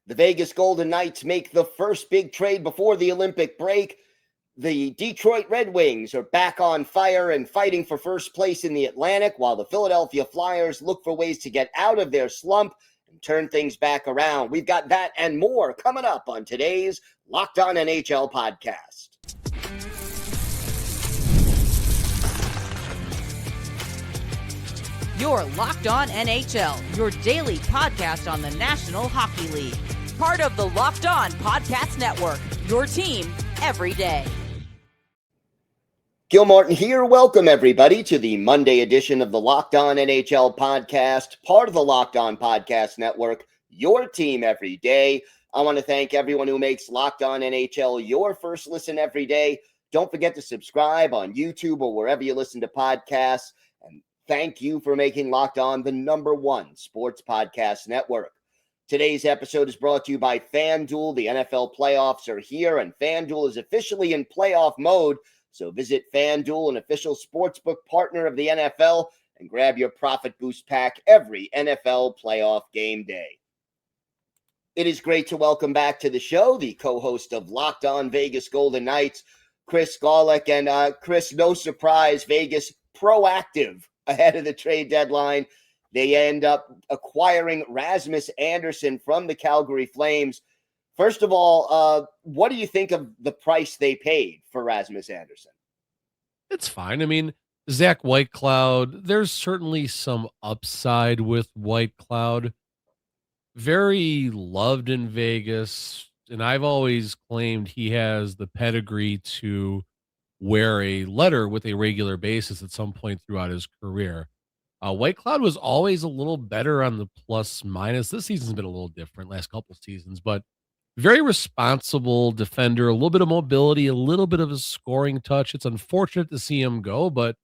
The Vegas Golden Knights make the first big trade before the Olympic break. The Detroit Red Wings are back on fire and fighting for first place in the Atlantic, while the Philadelphia Flyers look for ways to get out of their slump and turn things back around. We've got that and more coming up on today's Locked On NHL podcast. You're Locked On NHL, your daily podcast on the National Hockey League. Part of the Locked On Podcast Network, your team every day. Gil Martin here. Welcome, everybody, to the Monday edition of the Locked On NHL podcast, part of the Locked On Podcast Network, your team every day. I want to thank everyone who makes Locked On NHL your first listen every day. Don't forget to subscribe on YouTube or wherever you listen to podcasts. And thank you for making Locked On the #1 sports podcast network. Today's episode is brought to you by FanDuel. The NFL playoffs are here, and FanDuel is officially in playoff mode. So visit FanDuel, an official sportsbook partner of the NFL, and grab your Profit Boost pack every NFL playoff game day. It is great to welcome back to the show the co-host of Locked On Vegas Golden Knights, Chris Gawlik. And Chris, no surprise, Vegas proactive ahead of the trade deadline. They end up acquiring Rasmus Andersson from the Calgary Flames. First of all, what do you think of the price they paid for Rasmus Andersson? It's fine. I mean, Zach Whitecloud, there's certainly some upside with Whitecloud. Very loved in Vegas, and I've always claimed he has the pedigree to wear a letter with a regular basis at some point throughout his career. Whitecloud was always a little better on the plus minus. This season's been a little different, last couple seasons, but very responsible defender, a little bit of mobility, a little bit of a scoring touch. It's unfortunate to see him go, but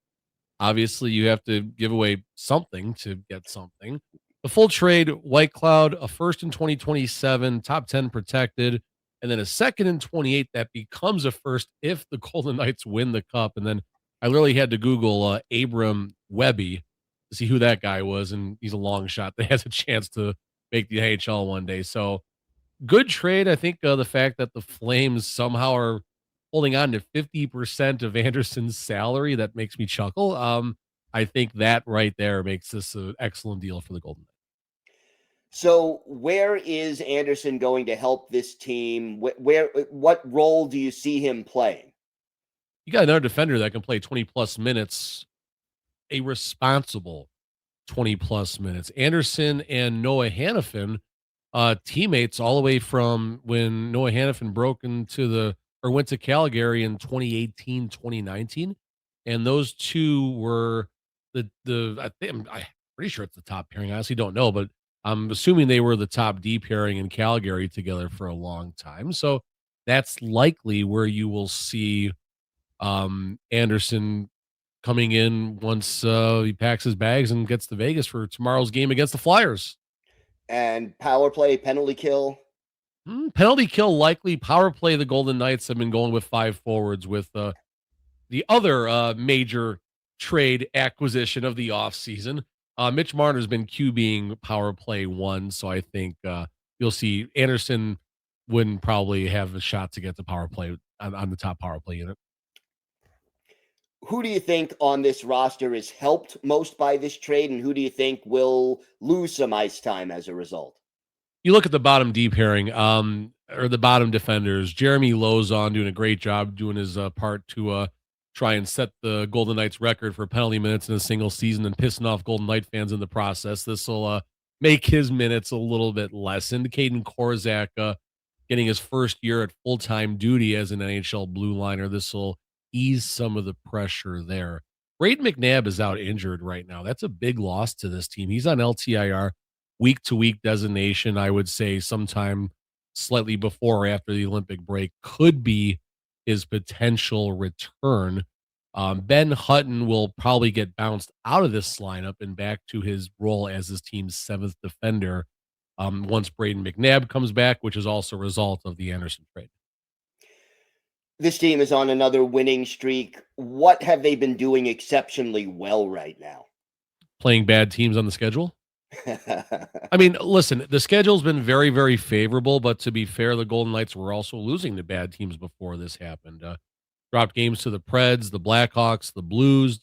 obviously you have to give away something to get something. The full trade, Whitecloud, a first in 2027, top 10 protected, and then a second in 28 that becomes a first if the Golden Knights win the cup. And then I literally had to Google Abram Webby to see who that guy was, and he's a long shot that has a chance to make the NHL one day. So good trade. I think the fact that the Flames somehow are holding on to 50% of Anderson's salary, that makes me chuckle. I think that right there makes this an excellent deal for the Golden Knights. So where is Andersson going to help this team? What role do you see him playing? You got another defender that can play 20-plus minutes, a responsible 20-plus minutes. Andersson and Noah Hannafin, teammates all the way from when Noah Hannafin went to Calgary in 2018, 2019. And those two were I'm pretty sure it's the top pairing. I honestly don't know, but I'm assuming they were the top D pairing in Calgary together for a long time. So that's likely where you will see Andersson coming in once he packs his bags and gets to Vegas for tomorrow's game against the Flyers. And power play, penalty kill? Penalty kill likely. Power play, the Golden Knights have been going with 5 forwards with the other major trade acquisition of the offseason. Mitch Marner's been QBing power play 1, so I think you'll see Andersson wouldn't probably have a shot to get the power play on the top power play unit. Who do you think on this roster is helped most by this trade, and who do you think will lose some ice time as a result? You look at the bottom D pairing, or the bottom defenders. Jeremy Lozon doing a great job doing his part to try and set the Golden Knights record for penalty minutes in a single season and pissing off Golden Knight fans in the process. This will make his minutes a little bit lessened. Caden Korczak getting his first year at full-time duty as an NHL blue liner. This will ease some of the pressure there. Braden McNabb is out injured right now. That's a big loss to this team. He's on LTIR, week-to-week designation. I would say sometime slightly before or after the Olympic break could be his potential return. Ben Hutton will probably get bounced out of this lineup and back to his role as his team's 7th defender once Braden McNabb comes back, which is also a result of the Andersson trade. This team is on another winning streak. What have they been doing exceptionally well right now? Playing bad teams on the schedule? I mean, listen, the schedule's been very, very favorable, but to be fair, the Golden Knights were also losing to bad teams before this happened. Dropped games to the Preds, the Blackhawks, the Blues,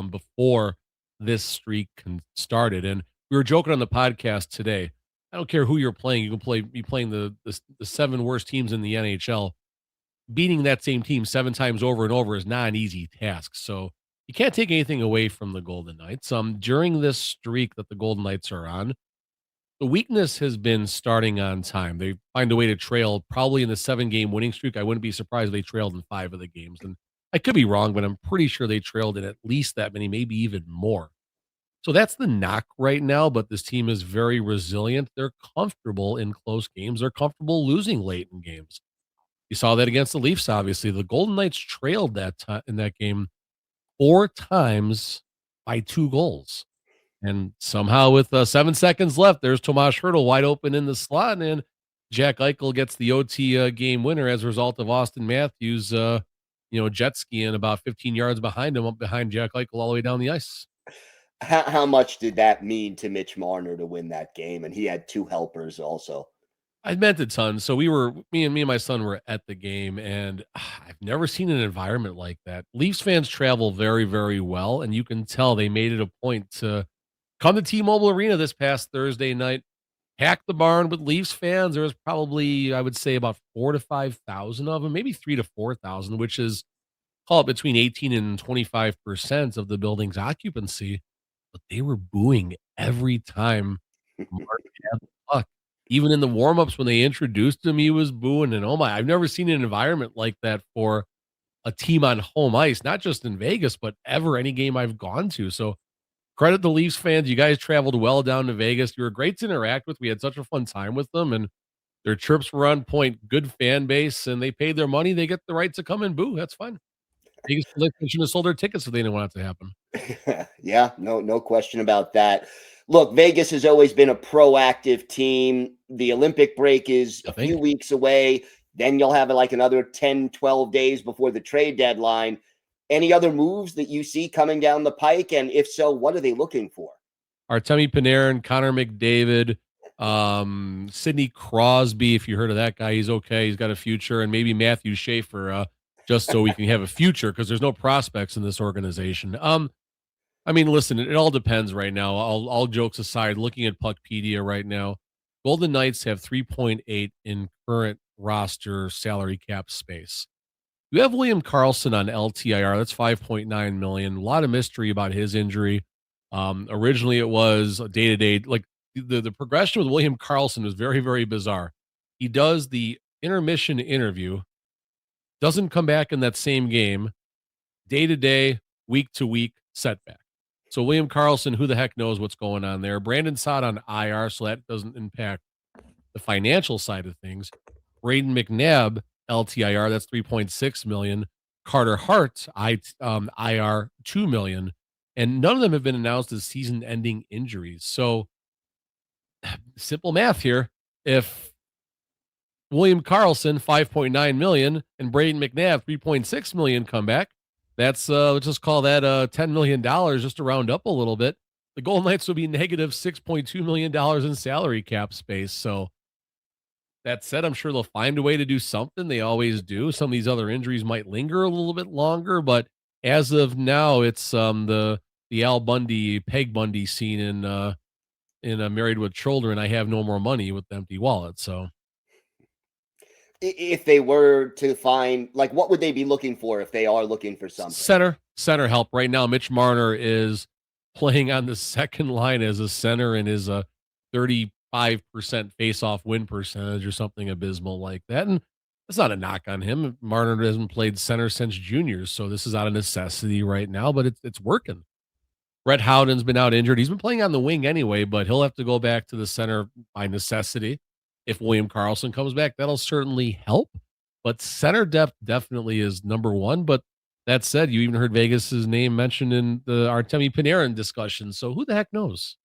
before this streak started. And we were joking on the podcast today. I don't care who you're playing. You can be playing the seven worst teams in the NHL. Beating that same team seven times over and over is not an easy task. So you can't take anything away from the Golden Knights. During this streak that the Golden Knights are on, the weakness has been starting on time. They find a way to trail probably in the 7-game winning streak. I wouldn't be surprised if they trailed in 5 of the games. And I could be wrong, but I'm pretty sure they trailed in at least that many, maybe even more. So that's the knock right now, but this team is very resilient. They're comfortable in close games. They're comfortable losing late in games. You saw that against the Leafs, obviously. The Golden Knights trailed that time in that game 4 times by 2 goals. And somehow with 7 seconds left, there's Tomas Hertl wide open in the slot, and Jack Eichel gets the OT game winner as a result of Austin Matthews, jet skiing about 15 yards behind him, up behind Jack Eichel all the way down the ice. How much did that mean to Mitch Marner to win that game? And he had 2 helpers also. I meant a ton. So me and my son were at the game, and I've never seen an environment like that. Leafs fans travel very, very well, and you can tell they made it a point to come to T-Mobile Arena this past Thursday night, pack the barn with Leafs fans. There was probably, I would say, about 4,000 to 5,000 of them, maybe 3,000 to 4,000, which is call it between 18 and 25% of the building's occupancy. But they were booing every time Mark had the puck. Even in the warm-ups when they introduced him, he was booing. And oh my, I've never seen an environment like that for a team on home ice, not just in Vegas, but ever any game I've gone to. So credit the Leafs fans. You guys traveled well down to Vegas. You were great to interact with. We had such a fun time with them, and their chirps were on point. Good fan base, and they paid their money. They get the right to come and boo. That's fine. Vegas shouldn't have sold their tickets if they didn't want it to happen. Yeah, no question about that. Look, Vegas has always been a proactive team. The Olympic break is a few weeks away. Then you'll have like another 10, 12 days before the trade deadline. Any other moves that you see coming down the pike? And if so, what are they looking for? Artemi Panarin, Connor McDavid, Sidney Crosby. If you heard of that guy, he's okay. He's got a future. And maybe Matthew Schaefer, just so we can have a future, because there's no prospects in this organization. I mean, listen, it all depends right now. All jokes aside, looking at Puckpedia right now, Golden Knights have 3.8 in current roster salary cap space. You have William Karlsson on LTIR. That's 5.9 million. A lot of mystery about his injury. Originally it was day-to-day, like the progression with William Karlsson was very, very bizarre. He does the intermission interview, doesn't come back in that same game, day-to-day, week-to-week setback. So William Karlsson, who the heck knows what's going on there? Brandon Saad on IR, so that doesn't impact the financial side of things. Braden McNabb, LTIR, that's 3.6 million. Carter Hart, IR, 2 million. And none of them have been announced as season-ending injuries. So simple math here. If William Karlsson, 5.9 million, and Braden McNabb, 3.6 million come back, that's let's just call that $10 million just to round up a little bit. The Golden Knights will be negative $6.2 million in salary cap space. So that said, I'm sure they'll find a way to do something. They always do. Some of these other injuries might linger a little bit longer, but as of now, it's the Al Bundy, Peg Bundy scene in Married with Children. I have no more money with the empty wallet. So if they were to find, like, what would they be looking for if they are looking for something? Center help right now. Mitch Marner is playing on the second line as a center and is a 35% face-off win percentage or something abysmal like that. And that's not a knock on him. Marner hasn't played center since juniors, so this is out of necessity right now, but it's working. Brett Howden's been out injured. He's been playing on the wing anyway, but he'll have to go back to the center by necessity. If William Karlsson comes back, that'll certainly help. But center depth definitely is number one. But that said, you even heard Vegas's name mentioned in the Artemi Panarin discussion. So who the heck knows?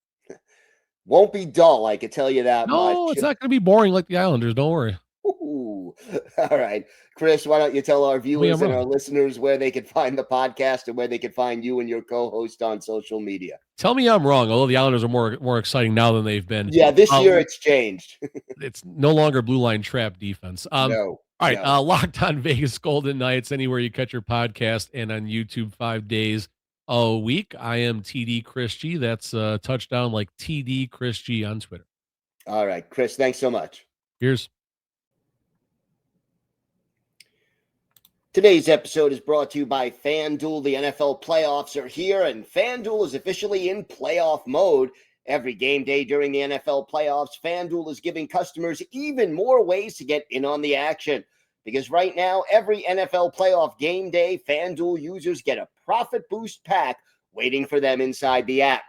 Won't be dull, I can tell you that much. No, it's not going to be boring like the Islanders. Don't worry. Ooh. All right. Chris, why don't you tell our viewers and our wrong. listeners where they can find the podcast and where they can find you and your co-host on social media? Tell me I'm wrong, although the Islanders are more exciting now than they've been. Yeah, this year it's changed. It's no longer blue line trap defense. No. All right, No. Locked On Vegas Golden Knights, anywhere you catch your podcast and on YouTube 5 days a week. I am TD Chris G. That's touchdown like TD Chris G on Twitter. All right, Chris, thanks so much. Here's Today's episode is brought to you by FanDuel. The NFL playoffs are here, and FanDuel is officially in playoff mode. Every game day during the NFL playoffs, FanDuel is giving customers even more ways to get in on the action. Because right now, every NFL playoff game day, FanDuel users get a profit boost pack waiting for them inside the app.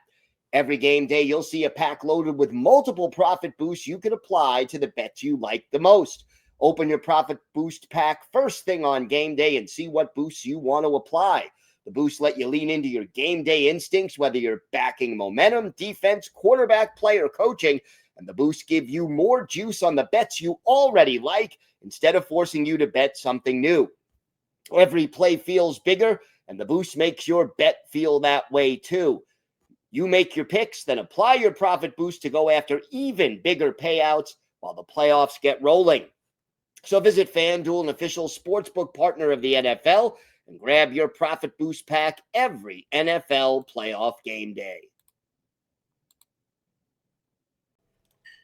Every game day, you'll see a pack loaded with multiple profit boosts you can apply to the bets you like the most. Open your profit boost pack first thing on game day and see what boosts you want to apply. The boosts let you lean into your game day instincts, whether you're backing momentum, defense, quarterback, play, or coaching. And the boosts give you more juice on the bets you already like instead of forcing you to bet something new. Every play feels bigger, and the boost makes your bet feel that way too. You make your picks, then apply your profit boost to go after even bigger payouts while the playoffs get rolling. So visit FanDuel, an official sportsbook partner of the NFL, and grab your profit boost pack every NFL playoff game day.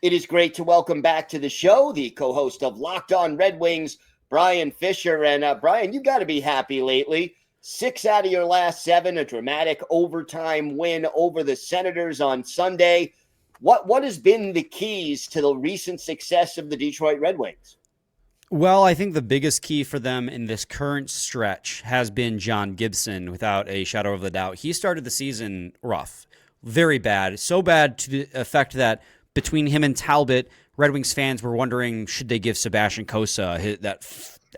It is great to welcome back to the show the co-host of Locked On Red Wings, Brian Fisher. And Brian, you got to be happy lately. 6 out of your last 7, a dramatic overtime win over the Senators on Sunday. What has been the keys to the recent success of the Detroit Red Wings? Well, I think the biggest key for them in this current stretch has been John Gibson, without a shadow of a doubt. He started the season rough, very bad, so bad to the effect that between him and Talbot, Red Wings fans were wondering, should they give Sebastian Cossa that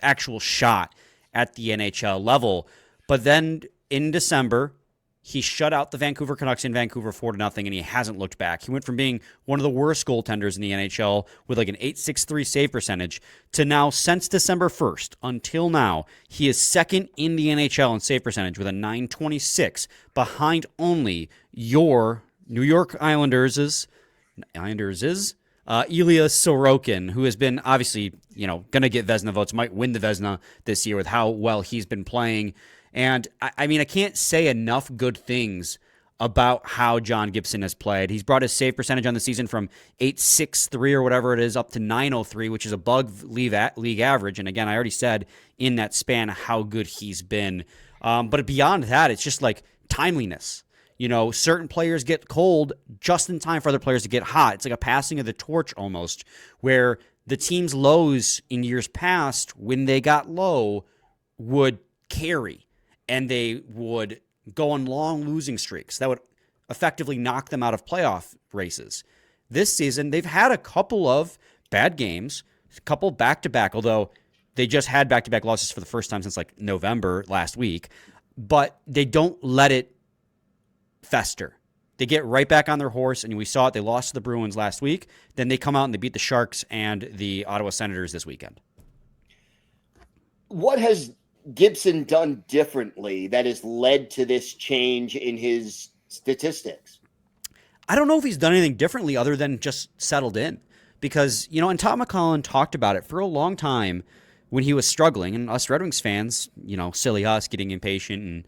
actual shot at the NHL level? But then in December, he shut out the Vancouver Canucks in Vancouver 4-0, and he hasn't looked back. He went from being one of the worst goaltenders in the NHL with like an .863 save percentage to now, since December 1st until now, he is second in the NHL in save percentage with a .926, behind only your New York Islanders' Ilya Sorokin, who has been obviously, going to get Vezina votes, might win the Vezina this year with how well he's been playing. And I mean, I can't say enough good things about how John Gibson has played. He's brought his save percentage on the season from .863 or whatever it is up to .903, which is above league average. And again, I already said in that span how good he's been. But beyond that, it's just like timeliness. Certain players get cold just in time for other players to get hot. It's like a passing of the torch almost, where the team's lows in years past, when they got low, would carry. And they would go on long losing streaks that would effectively knock them out of playoff races. This season, they've had a couple of bad games, a couple back-to-back, although they just had back-to-back losses for the first time since like November last week, but they don't let it fester. They get right back on their horse, and we saw it. They lost to the Bruins last week. Then they come out and they beat the Sharks and the Ottawa Senators this weekend. What has Gibson done differently that has led to this change in his statistics? I don't know if he's done anything differently other than just settled in, because, and Todd McClellan talked about it for a long time when he was struggling, and us Red Wings fans, silly us getting impatient and,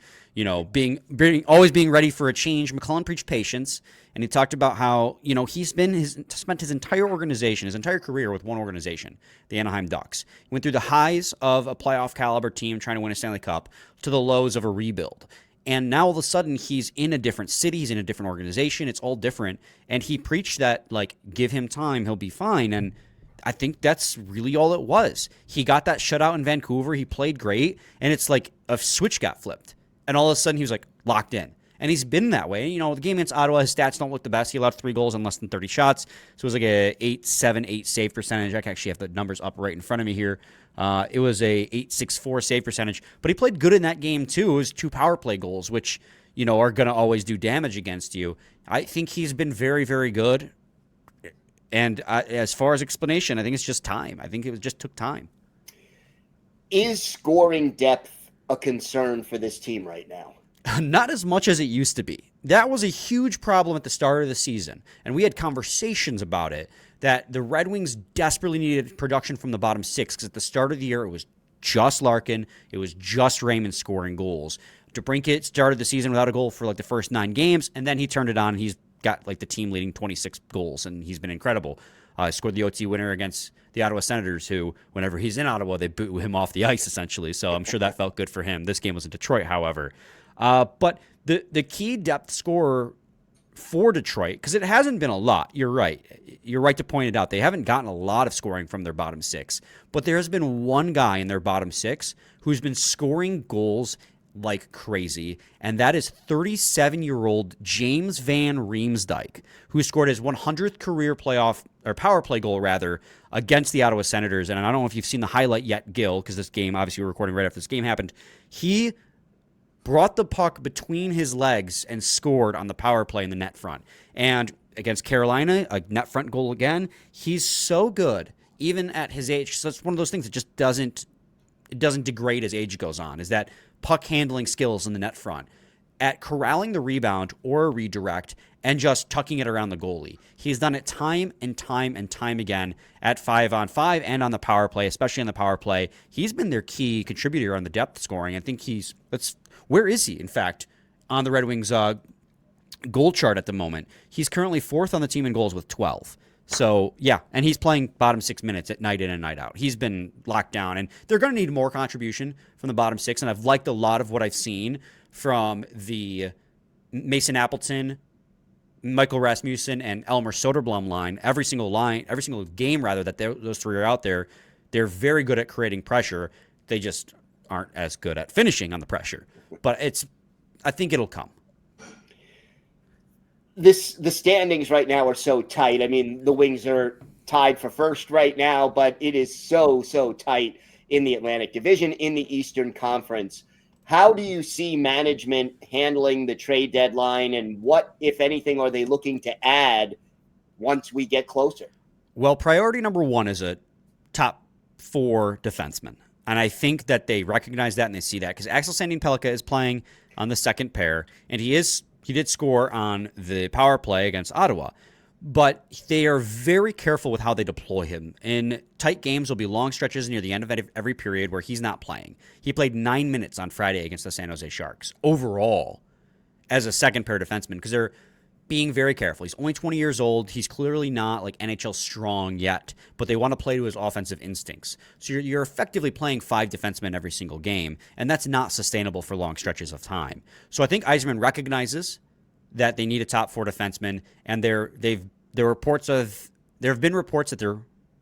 always being ready for a change. McClellan preached patience, and he talked about how, he's spent his entire organization, his entire career with one organization, the Anaheim Ducks. He went through the highs of a playoff caliber team trying to win a Stanley Cup to the lows of a rebuild. And now all of a sudden he's in a different city, he's in a different organization, it's all different. And he preached that, give him time, he'll be fine. And I think that's really all it was. He got that shutout in Vancouver, he played great, and it's like a switch got flipped. And all of a sudden he was locked in. And he's been that way. The game against Ottawa, his stats don't look the best. He allowed 3 goals on less than 30 shots. So it was like a .878 save percentage. I can actually have the numbers up right in front of me here. It was a .864 save percentage. But he played good in that game too. It was 2 power play goals, which, are going to always do damage against you. I think he's been very, very good. And as far as explanation, I think it's just time. I think it just took time. Is scoring depth a concern for this team right now? Not as much as it used to be. That was a huge problem at the start of the season, and we had conversations about it, that the Red Wings desperately needed production from the bottom six, because at the start of the year, it was just Larkin, it was just Raymond scoring goals. DeBrincat started the season without a goal for like the first 9 games, and then he turned it on, and he's got like the team leading 26 goals, and he's been incredible. Scored the OT winner against the Ottawa Senators, who, whenever he's in Ottawa, they boo him off the ice, essentially. So I'm sure that felt good for him. This game was in Detroit, however. But the key depth scorer for Detroit, because it hasn't been a lot, you're right. You're right to point it out. They haven't gotten a lot of scoring from their bottom 6. But there has been one guy in their bottom 6 who's been scoring goals like crazy, and that is 37-year-old James Van Riemsdyk, who scored his 100th career power play goal against the Ottawa Senators. And I don't know if you've seen the highlight yet, Gil, because this game, obviously we're recording right after this game happened. He brought the puck between his legs and scored on the power play in the net front. And against Carolina, a net front goal again. He's so good, even at his age. So it's one of those things that just doesn't degrade as age goes on, is that puck handling skills in the net front, at corralling the rebound or a redirect and just tucking it around the goalie. He's done it time and time and time again at 5-on-5 and on the power play, especially on the power play. He's been their key contributor on the depth scoring. I think where is he, in fact, on the Red Wings goal chart at the moment? He's currently 4th on the team in goals with 12. So, yeah, and he's playing bottom 6 minutes at night in and night out. He's been locked down, and they're going to need more contribution from the bottom 6, and I've liked a lot of what I've seen from the Mason Appleton, Michael Rasmussen, and Elmer Soderblom line. Every single game, that those 3 are out there. They're very good at creating pressure. They just aren't as good at finishing on the pressure. But I think it'll come. The standings right now are so tight. I mean, the Wings are tied for first right now, but it is so tight in the Atlantic Division, in the Eastern Conference. How do you see management handling the trade deadline, and what, if anything, are they looking to add once we get closer? Well, priority number 1 is a top 4 defenseman. And I think that they recognize that and they see that, because Axel Sandin-Pellikka is playing on the second pair, and he did score on the power play against Ottawa. But they are very careful with how they deploy him. In tight games, there'll be long stretches near the end of every period where he's not playing. He played 9 minutes on Friday against the San Jose Sharks overall as a second pair defenseman, because they're being very careful. He's only 20 years old. He's clearly not like NHL strong yet, but they want to play to his offensive instincts. So you're effectively playing 5 defensemen every single game, and that's not sustainable for long stretches of time. So I think Yzerman recognizes that they need a top 4 defenseman, and there have been reports that they're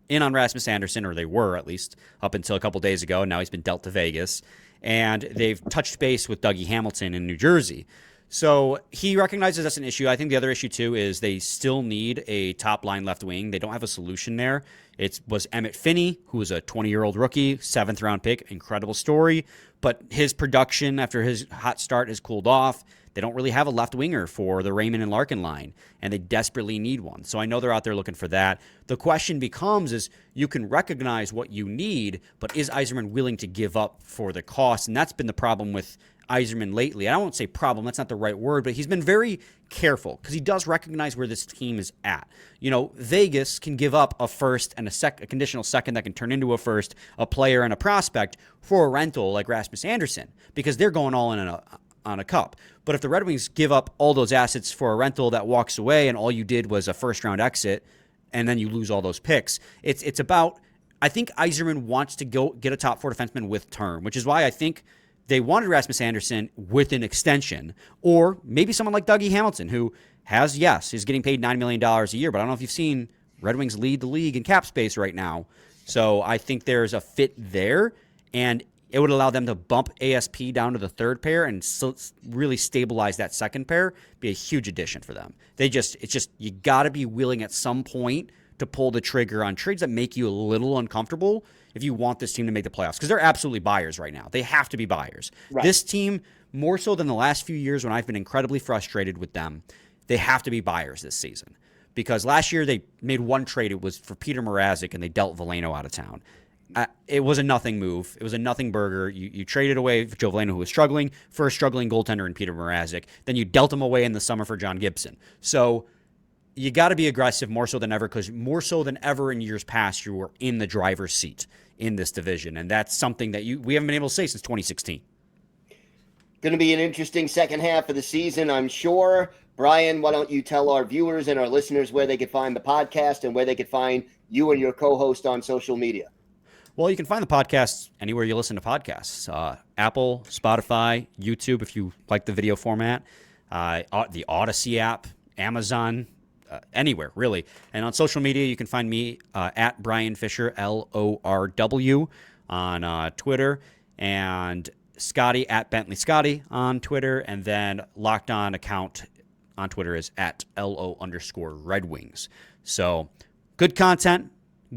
in on Rasmus Andersson, or they were at least up until a couple days ago, and now he's been dealt to Vegas, and they've touched base with Dougie Hamilton in New Jersey. So he recognizes that's an issue. I think the other issue, too, is they still need a top-line left wing. They don't have a solution there. It was Emmett Finney, who was a 20-year-old rookie, 7th-round pick, incredible story. But his production after his hot start has cooled off. They don't really have a left winger for the Raymond and Larkin line, and they desperately need one. So I know they're out there looking for that. The question becomes is, you can recognize what you need, but is Yzerman willing to give up for the cost? And that's been the problem with Yzerman lately. I won't say problem, that's not the right word, but he's been very careful because he does recognize where this team is at. You know, Vegas can give up a first and a conditional second that can turn into a first, a player and a prospect for a rental like Rasmus Andersson, because they're going all in on a cup. But if the Red Wings give up all those assets for a rental that walks away and all you did was a first-round exit and then you lose all those picks, it's about, I think Yzerman wants to go get a top 4 defenseman with term, which is why I think they wanted Rasmus Andersson with an extension, or maybe someone like Dougie Hamilton, who is getting paid $9 million a year, but I don't know if you've seen Red Wings lead the league in cap space right now. So I think there's a fit there, and it would allow them to bump ASP down to the 3rd pair and really stabilize that 2nd pair. Be a huge addition for them. It's just you got to be willing at some point to pull the trigger on trades that make you a little uncomfortable if you want this team to make the playoffs, because they're absolutely buyers right now. They have to be buyers. Right. This team, more so than the last few years when I've been incredibly frustrated with them, they have to be buyers this season. Because last year they made one trade. It was for Peter Mrazek, and they dealt Veleno out of town. it was a nothing move. It was a nothing burger. You traded away Joe Veleno, who was struggling, for a struggling goaltender in Peter Mrazek. Then you dealt him away in the summer for John Gibson. So you got to be aggressive more so than ever, because more so than ever in years past, you were in the driver's seat in this division. And that's something that we haven't been able to say since 2016. Going to be an interesting second half of the season, I'm sure. Brian, why don't you tell our viewers and our listeners where they could find the podcast and where they could find you and your co-host on social media? Well, you can find the podcast anywhere you listen to podcasts. Apple, Spotify, YouTube, if you like the video format, the Odyssey app, Amazon, anywhere, really. And on social media, you can find me at Brian Fisher, LORW, on Twitter, and Scotty at Bentley Scotty on Twitter, and then Locked On account on Twitter is at LO_Red Wings. So good content,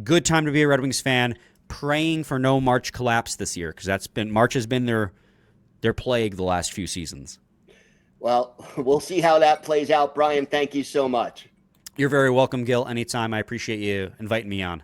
good time to be a Red Wings fan. Praying for no March collapse this year, because March has been their plague the last few seasons. Well, we'll see how that plays out. Brian, thank you so much. You're very welcome, Gil. Anytime. I appreciate you inviting me on.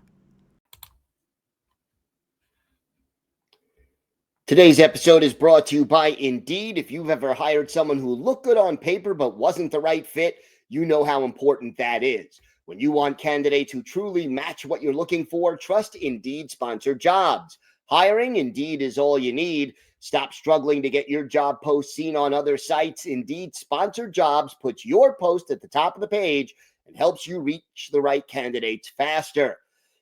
Today's episode is brought to you by Indeed. If you've ever hired someone who looked good on paper but wasn't the right fit, you know how important that is. When you want candidates who truly match what you're looking for, trust Indeed sponsored jobs. Hiring, Indeed is all you need. Stop struggling to get your job post seen on other sites. Indeed sponsored jobs puts your post at the top of the page and helps you reach the right candidates faster.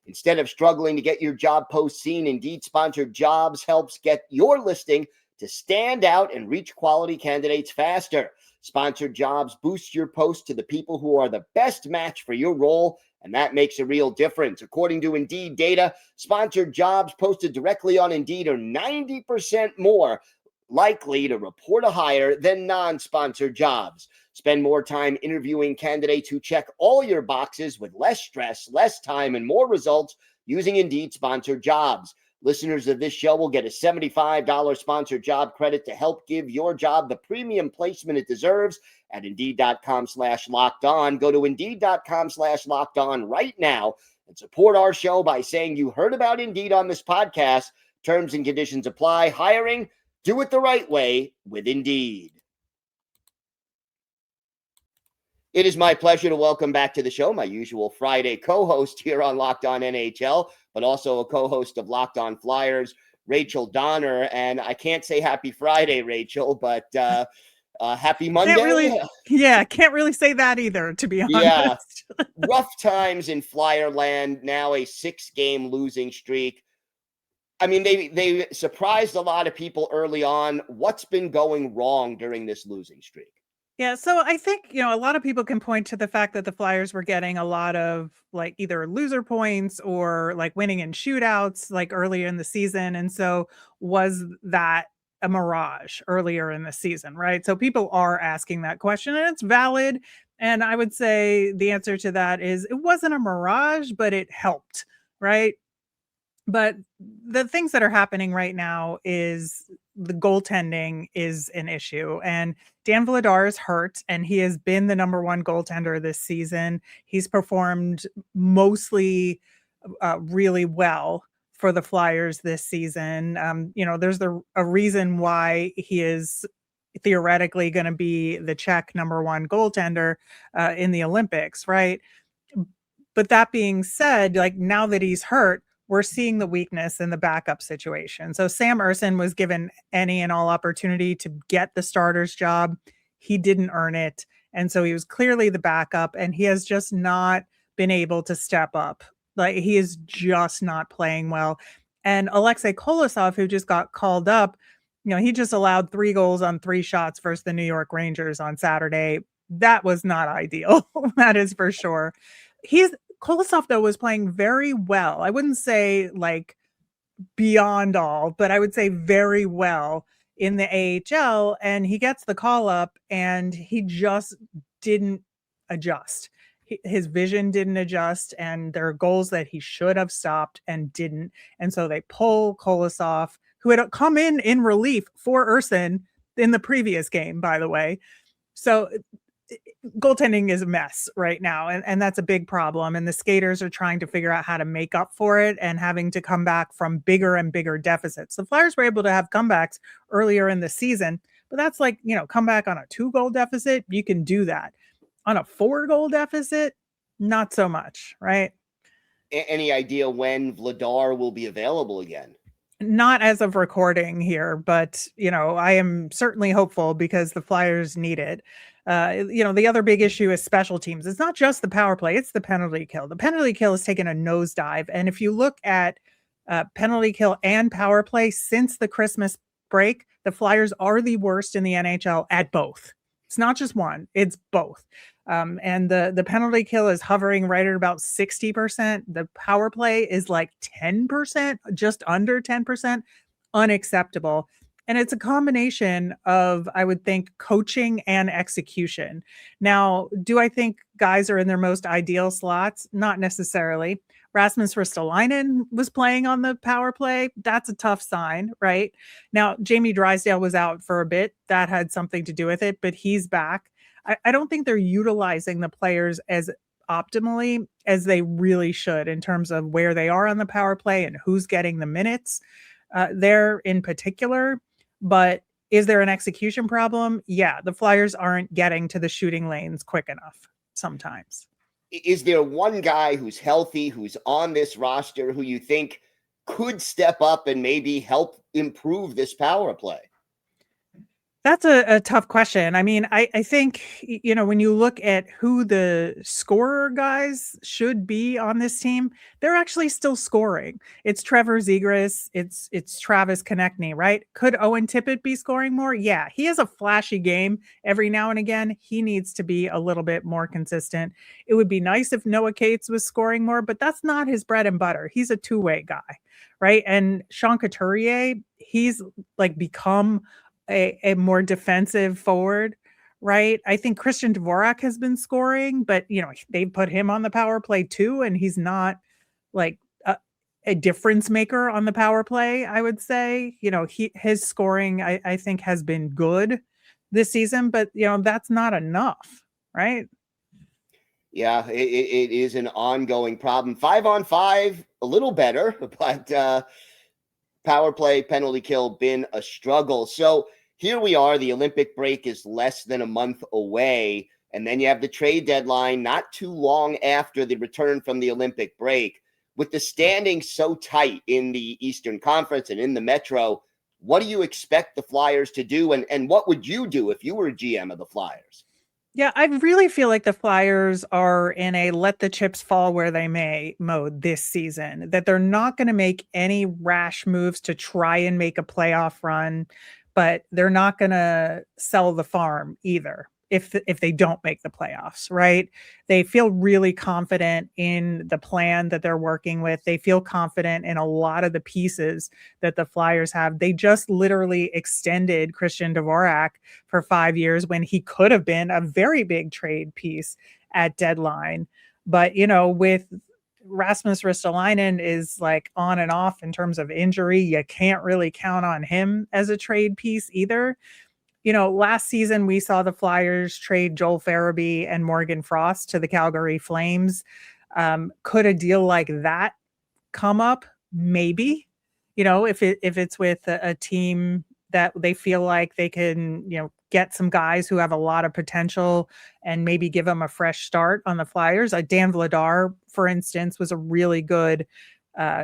Instead of struggling to get your job post seen, Indeed sponsored jobs helps get your listing to stand out and reach quality candidates faster. Sponsored jobs boost your post to the people who are the best match for your role, and that makes a real difference. According to Indeed data, sponsored jobs posted directly on Indeed are 90% more likely to report a hire than non-sponsored jobs. Spend more time interviewing candidates who check all your boxes with less stress, less time, and more results using Indeed sponsored jobs. Listeners of this show will get a $75 sponsored job credit to help give your job the premium placement it deserves at Indeed.com/locked-on. Go to Indeed.com/locked-on right now and support our show by saying you heard about Indeed on this podcast. Terms and conditions apply. Hiring, do it the right way with Indeed. It is my pleasure to welcome back to the show my usual Friday co-host here on Locked On NHL, but also a co-host of Locked On Flyers, Rachel Donner. And I can't say happy Friday, Rachel, but happy Monday. Can't really say that either, to be honest. Yeah, rough times in Flyerland, now a 6-game losing streak. I mean, they surprised a lot of people early on. What's been going wrong during this losing streak? Yeah, so I think, a lot of people can point to the fact that the Flyers were getting a lot of like either loser points or like winning in shootouts like earlier in the season. And so was that a mirage earlier in the season, right? So people are asking that question and it's valid. And I would say the answer to that is it wasn't a mirage, but it helped, right? But the things that are happening right now is the goaltending is an issue. And Dan Vladar is hurt, and he has been the number one goaltender this season. He's performed mostly really well for the Flyers this season. There's a reason why he is theoretically going to be the Czech number one goaltender in the Olympics, right? But that being said, like now that he's hurt, we're seeing the weakness in the backup situation. So Sam Ersson was given any and all opportunity to get the starter's job. He didn't earn it. And so he was clearly the backup, and he has just not been able to step up. Like he is just not playing well. And Alexei Kolosov, who just got called up, he just allowed 3 goals on 3 shots versus the New York Rangers on Saturday. That was not ideal. That is for sure. Kolosov, though, was playing very well. I wouldn't say like beyond all, but I would say very well in the AHL. And he gets the call up and he just didn't adjust. His vision didn't adjust, and there are goals that he should have stopped and didn't. And so they pull Kolosov, who had come in relief for Ersson in the previous game, by the way. So goaltending is a mess right now, and that's a big problem. And the skaters are trying to figure out how to make up for it and having to come back from bigger and bigger deficits. The Flyers were able to have comebacks earlier in the season, but that's like, come back on a 2-goal deficit. You can do that. On a 4-goal deficit, not so much, right? Any idea when Vladar will be available again? Not as of recording here, but I am certainly hopeful because the Flyers need it. The other big issue is special teams. It's not just the power play, it's the penalty kill. The penalty kill has taken a nosedive. And if you look at penalty kill and power play since the Christmas break, the Flyers are the worst in the NHL at both. It's not just one, it's both. And the penalty kill is hovering right at about 60%. The power play is like 10%, just under 10%. Unacceptable. And it's a combination of, I would think, coaching and execution. Now, do I think guys are in their most ideal slots? Not necessarily. Rasmus Ristolainen was playing on the power play. That's a tough sign, right? Now, Jamie Drysdale was out for a bit. That had something to do with it, but he's back. I don't think they're utilizing the players as optimally as they really should in terms of where they are on the power play and who's getting the minutes there in particular. But is there an execution problem? Yeah, the Flyers aren't getting to the shooting lanes quick enough sometimes. Is there one guy who's healthy, who's on this roster, who you think could step up and maybe help improve this power play? That's a tough question. I mean, I think, when you look at who the scorer guys should be on this team, they're actually still scoring. It's Trevor Zegras. It's Travis Konechny, right? Could Owen Tippett be scoring more? Yeah, he has a flashy game every now and again. He needs to be a little bit more consistent. It would be nice if Noah Cates was scoring more, but that's not his bread and butter. He's a two-way guy, right? And Sean Couturier, he's like become a more defensive forward, right? I think Christian Dvorak has been scoring, but they put him on the power play too, and he's not like a difference maker on the power play. I would say, his scoring I think has been good this season, but that's not enough, right? Yeah, it is an ongoing problem. 5-on-5, a little better, but power play, penalty kill, been a struggle. So here we are. The Olympic break is less than a month away. And then you have the trade deadline not too long after the return from the Olympic break. With the standings so tight in the Eastern Conference and in the Metro, what do you expect the Flyers to do? And what would you do if you were GM of the Flyers? Yeah, I really feel like the Flyers are in a let the chips fall where they may mode this season, that they're not going to make any rash moves to try and make a playoff run, but they're not going to sell the farm either if they don't make the playoffs, right? They feel really confident in the plan that they're working with. They feel confident in a lot of the pieces that the Flyers have. They just literally extended Christian Dvorak for 5 years when he could have been a very big trade piece at deadline. But, with Rasmus Ristolainen is like on and off in terms of injury, you can't really count on him as a trade piece either. Last season we saw the Flyers trade Joel Farabee and Morgan Frost to the Calgary Flames. Could a deal like that come up? Maybe, if it's with a team that they feel like they can, get some guys who have a lot of potential and maybe give them a fresh start on the Flyers. Dan Vladar, for instance, was a really good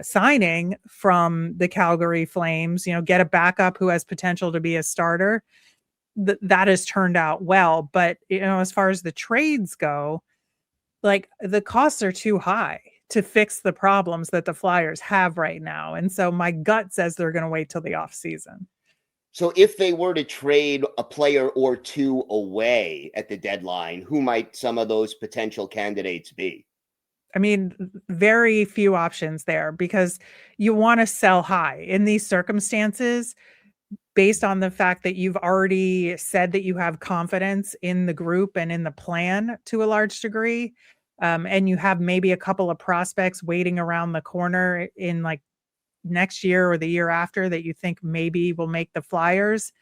signing from the Calgary Flames. Get a backup who has potential to be a starter. That has turned out well, but as far as the trades go, like the costs are too high to fix the problems that the Flyers have right now. And so my gut says they're going to wait till the off season. So if they were to trade a player or two away at the deadline, who might some of those potential candidates be? I mean, very few options there because you want to sell high in these circumstances. Based on the fact that you've already said that you have confidence in the group and in the plan to a large degree, and you have maybe a couple of prospects waiting around the corner in like next year or the year after that you think maybe will make the Flyers,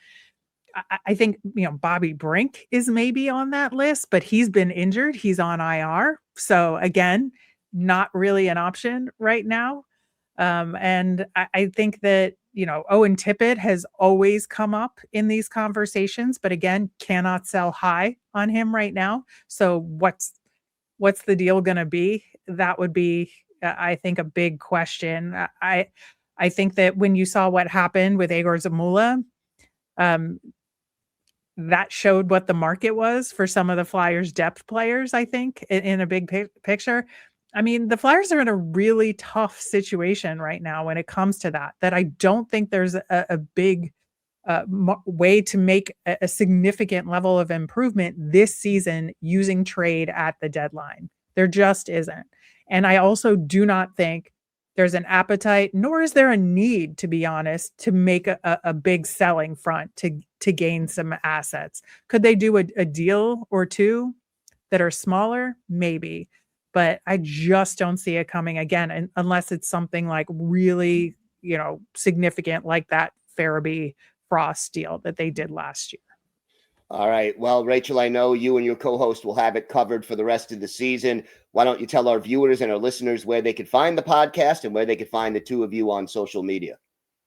I think, Bobby Brink is maybe on that list, but he's been injured. He's on IR. So again, not really an option right now. And I think that, Owen Tippett has always come up in these conversations, but again, cannot sell high on him right now. So what's the deal going to be? That would be, I think, a big question. I think that when you saw what happened with Egor Zamula, that showed what the market was for some of the Flyers depth players, I think, in a big picture. I mean, the Flyers are in a really tough situation right now when it comes to that I don't think there's a big way to make a significant level of improvement this season using trade at the deadline. There just isn't. And I also do not think there's an appetite, nor is there a need, to be honest, to make a big selling front to gain some assets. Could they do a deal or two that are smaller? Maybe. But I just don't see it coming again, unless it's something like really, significant, like that Farabee Frost deal that they did last year. All right. Well, Rachel, I know you and your co-host will have it covered for the rest of the season. Why don't you tell our viewers and our listeners where they could find the podcast and where they could find the two of you on social media?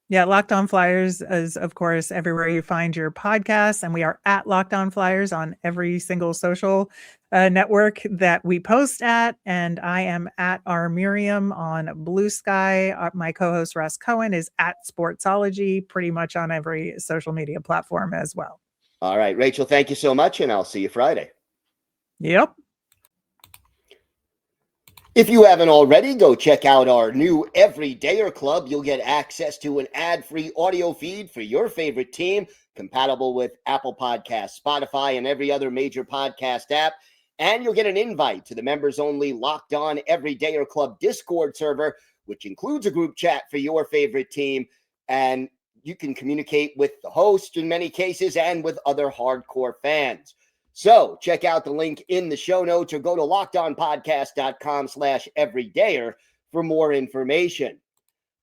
Yeah, Locked On Flyers is, of course, everywhere you find your podcasts, and we are at Locked On Flyers on every single social network that we post at. And I am at R Miriam on Blue Sky. My co-host Russ Cohen is at Sportsology, pretty much on every social media platform as well. All right, Rachel, thank you so much, and I'll see you Friday. Yep. If you haven't already, go check out our new Everydayer Club. You'll get access to an ad-free audio feed for your favorite team, compatible with Apple Podcasts, Spotify, and every other major podcast app. And you'll get an invite to the members-only Locked On Everydayer Club Discord server, which includes a group chat for your favorite team. And you can communicate with the host in many cases and with other hardcore fans. So check out the link in the show notes or go to lockedonpodcast.com/everydayer for more information.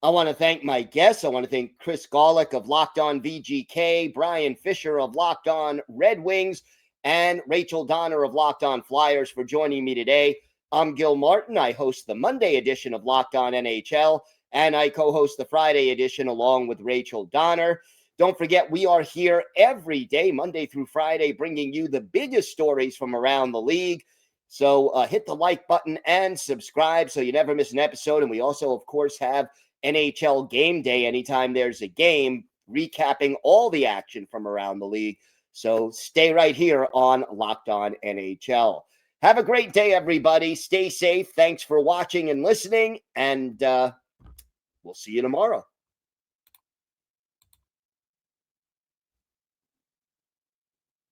I want to thank my guests. I want to thank Chris Gawlik of Locked On VGK, Brian Fisher of Locked On Red Wings, and Rachel Donner of Locked On Flyers for joining me today. I'm Gil Martin. I host the Monday edition of Locked On NHL, and I co-host the Friday edition along with Rachel Donner. Don't forget, we are here every day, Monday through Friday, bringing you the biggest stories from around the league. So hit the like button and subscribe so you never miss an episode. And we also, of course, have NHL Game Day anytime there's a game, recapping all the action from around the league. So stay right here on Locked On NHL. Have a great day, everybody. Stay safe. Thanks for watching and listening. And we'll see you tomorrow.